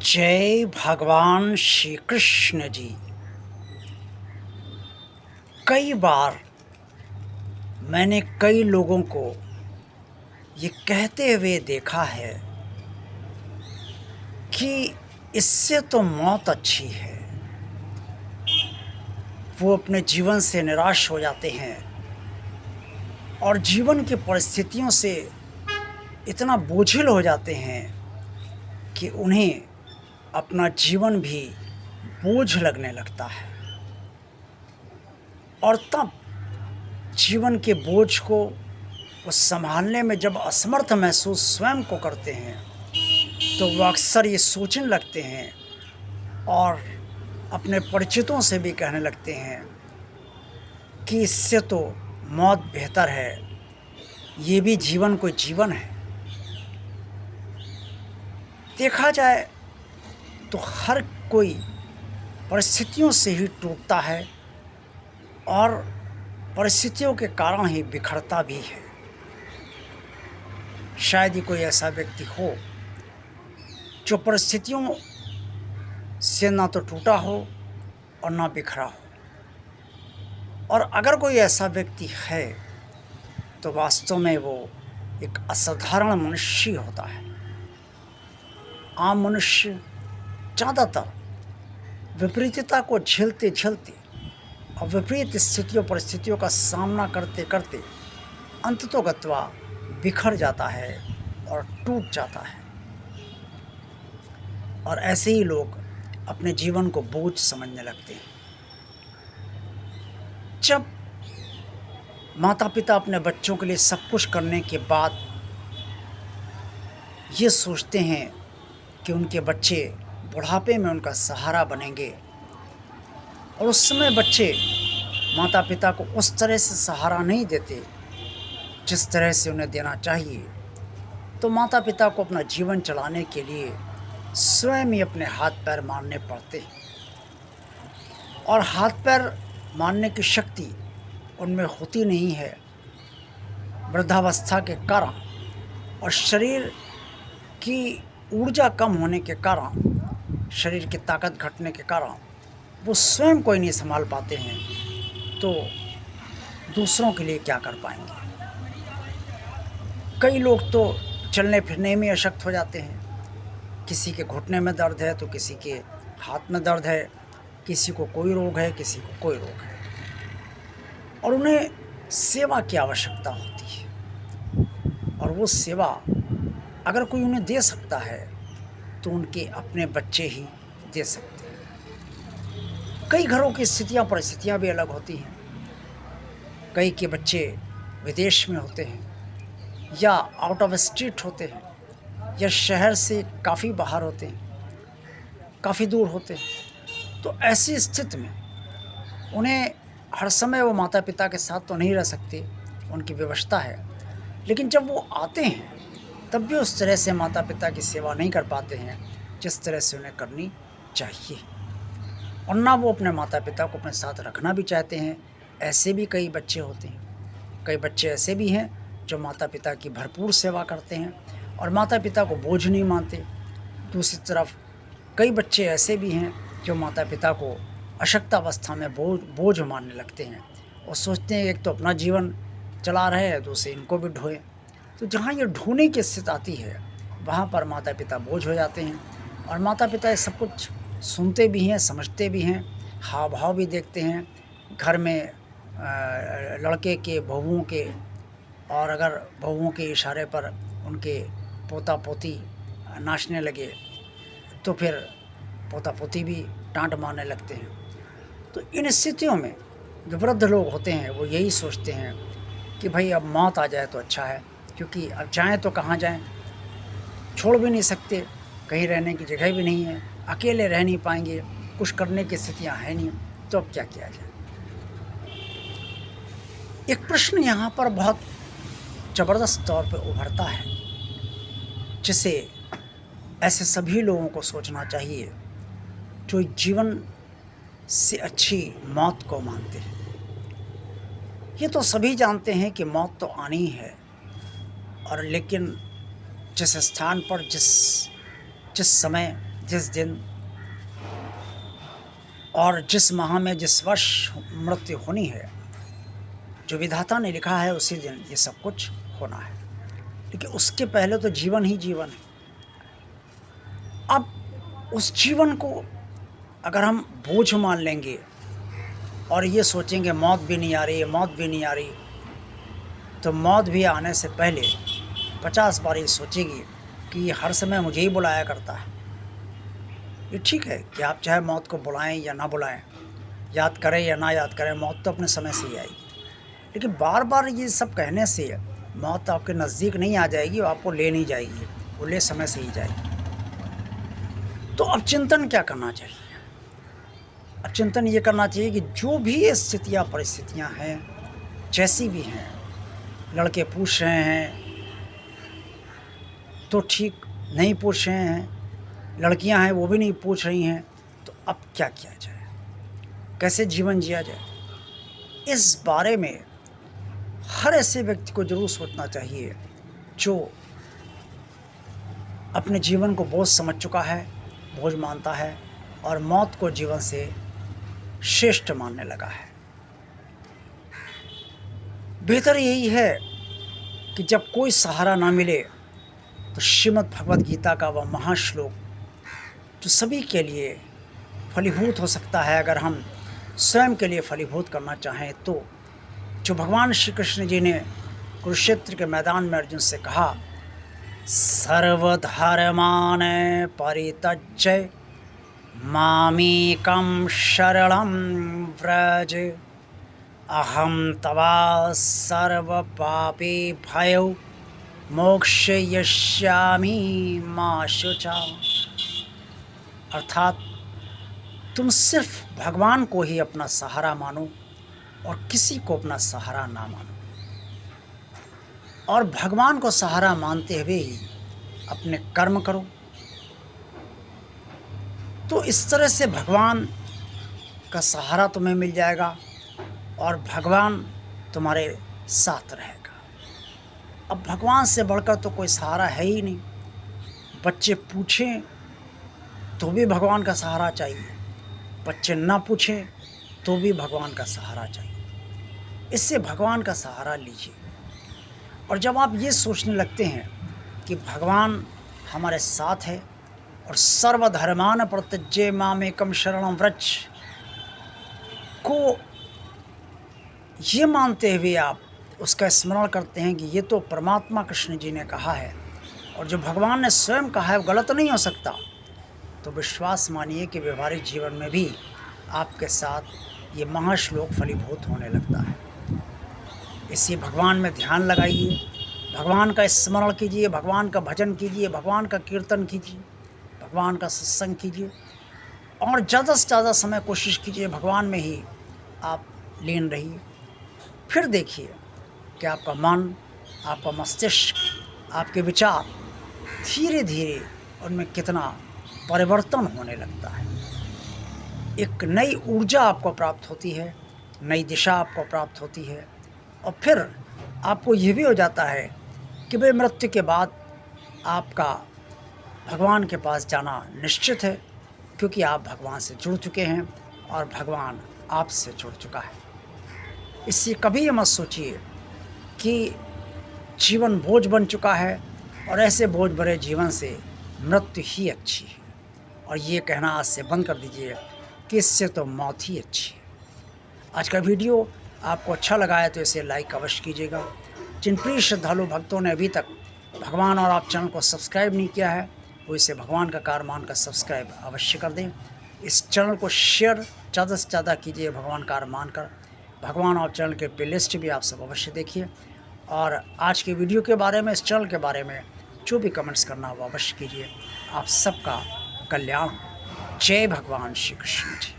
जय भगवान श्री कृष्ण जी। कई बार मैंने कई लोगों को ये कहते हुए देखा है कि इससे तो मौत अच्छी है। वो अपने जीवन से निराश हो जाते हैं और जीवन की परिस्थितियों से इतना बोझिल हो जाते हैं कि उन्हें अपना जीवन भी बोझ लगने लगता है। और तब जीवन के बोझ को वो संभालने में जब असमर्थ महसूस स्वयं को करते हैं तो वो अक्सर ये सोचने लगते हैं और अपने परिचितों से भी कहने लगते हैं कि इससे तो मौत बेहतर है, ये भी जीवन कोई जीवन है। देखा जाए तो हर कोई परिस्थितियों से ही टूटता है और परिस्थितियों के कारण ही बिखरता भी है। शायद ही कोई ऐसा व्यक्ति हो जो परिस्थितियों से ना तो टूटा हो और ना बिखरा हो। और अगर कोई ऐसा व्यक्ति है तो वास्तव में वो एक असाधारण मनुष्य होता है। आम मनुष्य ज़्यादातर विपरीतता को झेलते झेलते और विपरीत स्थितियों परिस्थितियों का सामना करते करते अंततोगत्वा बिखर जाता है और टूट जाता है। और ऐसे ही लोग अपने जीवन को बोझ समझने लगते हैं। जब माता पिता अपने बच्चों के लिए सब कुछ करने के बाद ये सोचते हैं कि उनके बच्चे बुढ़ापे में उनका सहारा बनेंगे और उस समय बच्चे माता पिता को उस तरह से सहारा नहीं देते जिस तरह से उन्हें देना चाहिए, तो माता पिता को अपना जीवन चलाने के लिए स्वयं ही अपने हाथ पैर मारने पड़ते हैं। और हाथ पैर मारने की शक्ति उनमें होती नहीं है वृद्धावस्था के कारण, और शरीर की ऊर्जा कम होने के कारण, शरीर की ताकत घटने के कारण वो स्वयं को ही नहीं संभाल पाते हैं, तो दूसरों के लिए क्या कर पाएंगे। कई लोग तो चलने फिरने में अशक्त हो जाते हैं। किसी के घुटने में दर्द है तो किसी के हाथ में दर्द है, किसी को कोई रोग है, किसी को कोई रोग है, और उन्हें सेवा की आवश्यकता होती है। और वो सेवा अगर कोई उन्हें दे सकता है तो उनके अपने बच्चे ही दे सकते हैं। कई घरों की स्थितियाँ परिस्थितियाँ भी अलग होती हैं। कई के बच्चे विदेश में होते हैं या आउट ऑफ स्टेट होते हैं या शहर से काफ़ी बाहर होते हैं, काफ़ी दूर होते हैं। तो ऐसी स्थिति में उन्हें हर समय वो माता पिता के साथ तो नहीं रह सकते, उनकी व्यवस्था है, लेकिन जब वो आते हैं तब भी उस तरह से माता पिता की सेवा नहीं कर पाते हैं जिस तरह से उन्हें करनी चाहिए। और ना वो अपने माता पिता को अपने साथ रखना भी चाहते हैं। ऐसे भी कई बच्चे होते हैं। कई बच्चे ऐसे भी हैं जो माता पिता की भरपूर सेवा करते हैं और माता पिता को बोझ नहीं मानते। दूसरी तरफ कई बच्चे ऐसे भी हैं जो माता पिता को अशक्तावस्था में बोझ मानने लगते हैं और सोचते हैं एक तो अपना जीवन चला रहे हैं, दूसरे इनको भी ढोए। तो जहाँ ये ढोने की स्थिति आती है वहाँ पर माता पिता बोझ हो जाते हैं। और माता पिता ये सब कुछ सुनते भी हैं, समझते भी हैं, हाव भाव भी देखते हैं। घर में लड़के के बहुओं के, और अगर बहुओं के इशारे पर उनके पोता पोती नाचने लगे तो फिर पोता पोती भी डांट मारने लगते हैं। तो इन स्थितियों में जो वृद्ध लोग होते हैं वो यही सोचते हैं कि भाई अब मौत आ जाए तो अच्छा है, क्योंकि अब जाएं तो कहाँ जाएं, छोड़ भी नहीं सकते, कहीं रहने की जगह भी नहीं है, अकेले रह नहीं पाएंगे, कुछ करने की स्थितियाँ हैं नहीं, तो अब क्या किया जाए। एक प्रश्न यहाँ पर बहुत ज़बरदस्त तौर पर उभरता है जिसे ऐसे सभी लोगों को सोचना चाहिए जो जीवन से अच्छी मौत को मानते हैं। ये तो सभी जानते हैं कि मौत तो आनी ही है, और लेकिन जिस स्थान पर जिस जिस समय जिस दिन और जिस माह में जिस वर्ष मृत्यु होनी है, जो विधाता ने लिखा है उसी दिन ये सब कुछ होना है। लेकिन उसके पहले तो जीवन ही जीवन है। अब उस जीवन को अगर हम बोझ मान लेंगे और ये सोचेंगे मौत भी नहीं आ रही है, मौत भी नहीं आ रही, तो मौत भी आने से पहले 50 बार ये सोचेगी कि ये हर समय मुझे ही बुलाया करता है। ये ठीक है कि आप चाहे मौत को बुलाएं या ना बुलाएं, याद करें या ना याद करें, मौत तो अपने समय से ही आएगी। लेकिन बार बार ये सब कहने से मौत आपके नज़दीक नहीं आ जाएगी, वो आपको ले नहीं जाएगी, वो ले समय से ही जाएगी। तो अब चिंतन क्या करना चाहिए? अब चिंतन ये करना चाहिए कि जो भी ये स्थितियाँ परिस्थितियाँ हैं, जैसी भी हैं, लड़के पूछ रहे हैं तो ठीक, नहीं पूछ रहे हैं, लड़कियां हैं वो भी नहीं पूछ रही हैं, तो अब क्या किया जाए, कैसे जीवन जिया जाए? इस बारे में हर ऐसे व्यक्ति को ज़रूर सोचना चाहिए जो अपने जीवन को बोझ समझ चुका है, बोझ मानता है और मौत को जीवन से श्रेष्ठ मानने लगा है। बेहतर यही है कि जब कोई सहारा ना मिले तो श्रीमद् भगवद गीता का वह महाश्लोक जो सभी के लिए फलीभूत हो सकता है, अगर हम स्वयं के लिए फलीभूत करना चाहें, तो जो भगवान श्री कृष्ण जी ने कुरुक्षेत्र के मैदान में अर्जुन से कहा, सर्वधर्मान परित्यज्य मामेकं शरणं व्रज अहं तवा सर्वपापेभ्यो मोक्षयिष्यामि मा शुचा। अर्थात तुम सिर्फ भगवान को ही अपना सहारा मानो और किसी को अपना सहारा ना मानो, और भगवान को सहारा मानते हुए ही अपने कर्म करो। तो इस तरह से भगवान का सहारा तुम्हें मिल जाएगा और भगवान तुम्हारे साथ रहेगा। अब भगवान से बढ़कर तो कोई सहारा है ही नहीं। बच्चे पूछें तो भी भगवान का सहारा चाहिए, बच्चे ना पूछें तो भी भगवान का सहारा चाहिए। इससे भगवान का सहारा लीजिए। और जब आप ये सोचने लगते हैं कि भगवान हमारे साथ है और सर्वधर्मान परित्यज्य मामेकं शरणं व्रज को ये मानते हुए आप उसका स्मरण करते हैं कि ये तो परमात्मा कृष्ण जी ने कहा है और जो भगवान ने स्वयं कहा है वो गलत नहीं हो सकता, तो विश्वास मानिए कि व्यवहारिक जीवन में भी आपके साथ ये महाश्लोक फलीभूत होने लगता है। इसलिए भगवान में ध्यान लगाइए, भगवान का स्मरण कीजिए, भगवान का भजन कीजिए, भगवान का कीर्तन कीजिए, भगवान का सत्संग कीजिए और ज़्यादा से ज़्यादा समय कोशिश कीजिए भगवान में ही आप लीन रहिए। फिर देखिए कि आपका मन, आपका मस्तिष्क, आपके विचार धीरे धीरे उनमें कितना परिवर्तन होने लगता है। एक नई ऊर्जा आपको प्राप्त होती है, नई दिशा आपको प्राप्त होती है और फिर आपको ये भी हो जाता है कि भाई मृत्यु के बाद आपका भगवान के पास जाना निश्चित है, क्योंकि आप भगवान से जुड़ चुके हैं और भगवान आपसे जुड़ चुका है। इससे कभी ये मत सोचिए कि जीवन बोझ बन चुका है और ऐसे बोझ भरे जीवन से मृत्यु ही अच्छी है, और ये कहना आज से बंद कर दीजिए कि इससे तो मौत ही अच्छी है। आज का वीडियो आपको अच्छा लगा है तो इसे लाइक अवश्य कीजिएगा। जिन प्रिय श्रद्धालु भक्तों ने अभी तक भगवान और आप चैनल को सब्सक्राइब नहीं किया है वो इसे भगवान का कार्य मानकर सब्सक्राइब अवश्य कर दें। इस चैनल को शेयर ज़्यादा से ज़्यादा कीजिए भगवान का कार्य मानकर। भगवान और चैनल के प्लेलिस्ट भी आप सब अवश्य देखिए और आज के वीडियो के बारे में, इस चैनल के बारे में जो भी कमेंट्स करना वो अवश्य कीजिए। आप सबका कल्याण हो। जय भगवान श्री कृष्ण जी।